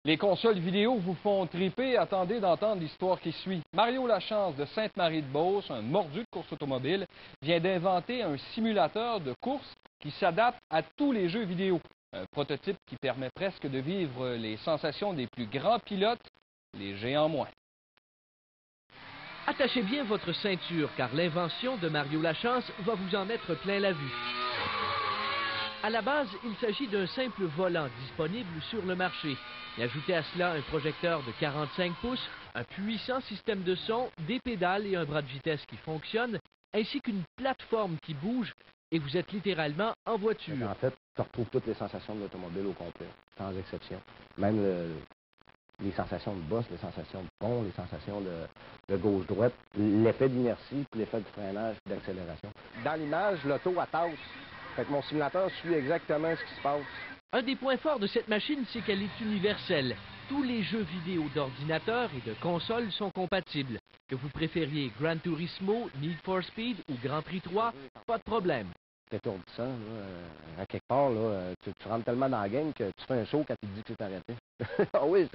Les consoles vidéo vous font triper, attendez d'entendre l'histoire qui suit. Mario Lachance de Sainte-Marie-de-Beauce, un mordu de course automobile, vient d'inventer un simulateur de course qui s'adapte à tous les jeux vidéo. Un prototype qui permet presque de vivre les sensations des plus grands pilotes, les géants moins. Attachez bien votre ceinture car l'invention de Mario Lachance va vous en mettre plein la vue. À la base, il s'agit d'un simple volant disponible sur le marché. Et ajoutez à cela un projecteur de 45 pouces, un puissant système de son, des pédales et un bras de vitesse qui fonctionne, ainsi qu'une plateforme qui bouge, et vous êtes littéralement en voiture. En fait, tu retrouves toutes les sensations de l'automobile au complet, sans exception. Même les sensations de bosse, les sensations de pont, les sensations de gauche-droite, l'effet d'inertie, puis l'effet de freinage et d'accélération. Dans l'image, l'auto attache. Fait que mon simulateur suit exactement ce qui se passe. Un des points forts de cette machine, c'est qu'elle est universelle. Tous les jeux vidéo d'ordinateur et de console sont compatibles. Que vous préfériez Gran Turismo, Need for Speed ou Grand Prix 3, pas de problème. C'est étourdissant, là. À quelque part, là, tu rentres tellement dans la game que tu fais un saut quand tu te dis que c'est arrêté. Ah oui,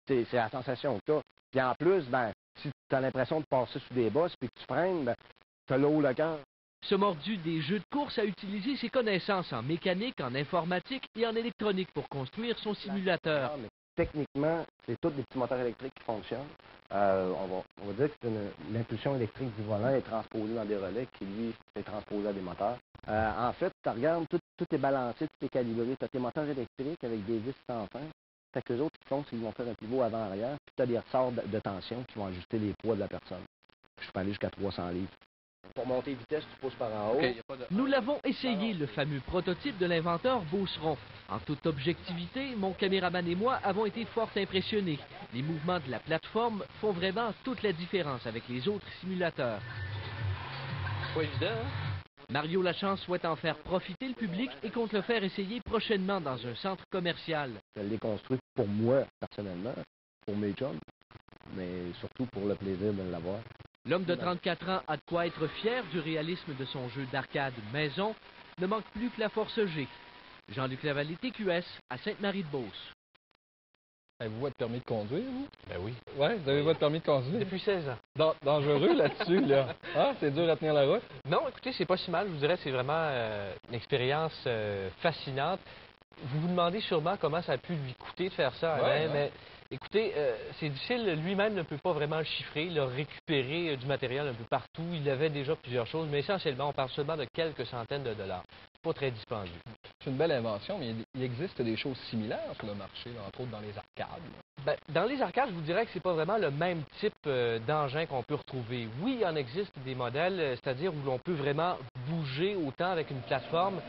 c'est la sensation que tu as. Puis en plus, ben, si tu as l'impression de passer sous des bosses puis que tu freines, ben, tu as l'eau le cœur. Ce mordu des jeux de course a utilisé ses connaissances en mécanique, en informatique et en électronique pour construire son simulateur. Techniquement, c'est tous des petits moteurs électriques qui fonctionnent. On va dire que l'impulsion électrique du volant est transposée dans des relais qui, lui, est transposée à des moteurs. En fait, tu regardes, tout est balancé, tout est calibré. Tu as tes moteurs électriques avec des vis sans fin. Fait que les autres, ce qu'ils font, c'est qu'ils vont faire un pivot avant-arrière, puis tu as des ressorts de tension qui vont ajuster les poids de la personne. Je peux aller jusqu'à 300 livres. Pour monter vitesse, tu pousses par en haut. Okay, Nous l'avons essayé, le fameux prototype de l'inventeur Beauceron. En toute objectivité, mon caméraman et moi avons été fort impressionnés. Les mouvements de la plateforme font vraiment toute la différence avec les autres simulateurs. Pas évident, hein? Mario Lachance souhaite en faire profiter le public et compte le faire essayer prochainement dans un centre commercial. Je l'ai construit pour moi, personnellement, pour mes chums, mais surtout pour le plaisir de l'avoir. L'homme de 34 ans a de quoi être fier du réalisme de son jeu d'arcade maison. Ne manque plus que la force G. Jean-Luc Lavallée, TQS, à Sainte-Marie-de-Beauce. Avez-vous votre permis de conduire, vous? Ben oui. Oui, vous avez votre permis de conduire? Depuis 16 ans. Dangereux là-dessus, là. Ah, c'est dur à tenir la route? Non, écoutez, c'est pas si mal. Je vous dirais c'est vraiment une expérience fascinante. Vous vous demandez sûrement comment ça a pu lui coûter de faire ça, Alain, mais écoutez, c'est difficile. Lui-même ne peut pas vraiment le chiffrer. Il a récupéré du matériel un peu partout. Il avait déjà plusieurs choses, mais essentiellement, on parle seulement de quelques centaines de dollars. Pas très dispendieux. C'est une belle invention, mais il existe des choses similaires sur le marché, là, entre autres dans les arcades. Ben, dans les arcades, je vous dirais que c'est pas vraiment le même type d'engin qu'on peut retrouver. Oui, il en existe des modèles, c'est-à-dire où l'on peut vraiment bouger autant avec une plateforme,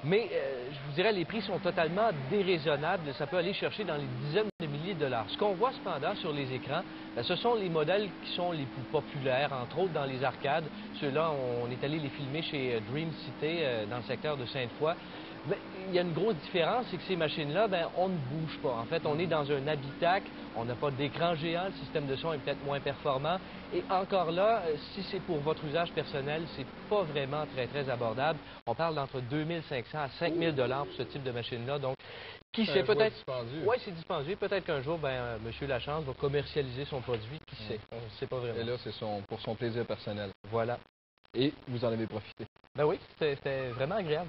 mais je vous dirais les prix sont totalement déraisonnables. Ça peut aller chercher dans les dizaines de milliers de dollars. Ce qu'on voit cependant sur les écrans, ben, ce sont les modèles qui sont les plus populaires, entre autres dans les arcades. Ceux-là, on est allé les filmer chez Dream City, dans le secteur de Sainte-Foy. Mais il y a une grosse différence, c'est que ces machines-là, ben, on ne bouge pas. En fait, on est dans un habitacle, on n'a pas d'écran géant, le système de son est peut-être moins performant. Et encore là, si c'est pour votre usage personnel, c'est pas vraiment très abordable. On parle d'entre 2500 à 5000 $ pour ce type de machine-là. Donc, qui sait, peut-être... Oui, c'est dispendieux. Peut-être qu'un jour, ben, M. Lachance va commercialiser son produit. Qui sait? On ne sait pas vraiment. Et là, c'est pour son plaisir personnel. Voilà. Et vous en avez profité. Ben oui, c'était vraiment agréable.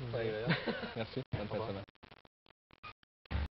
Merci. Bonne fin de semaine.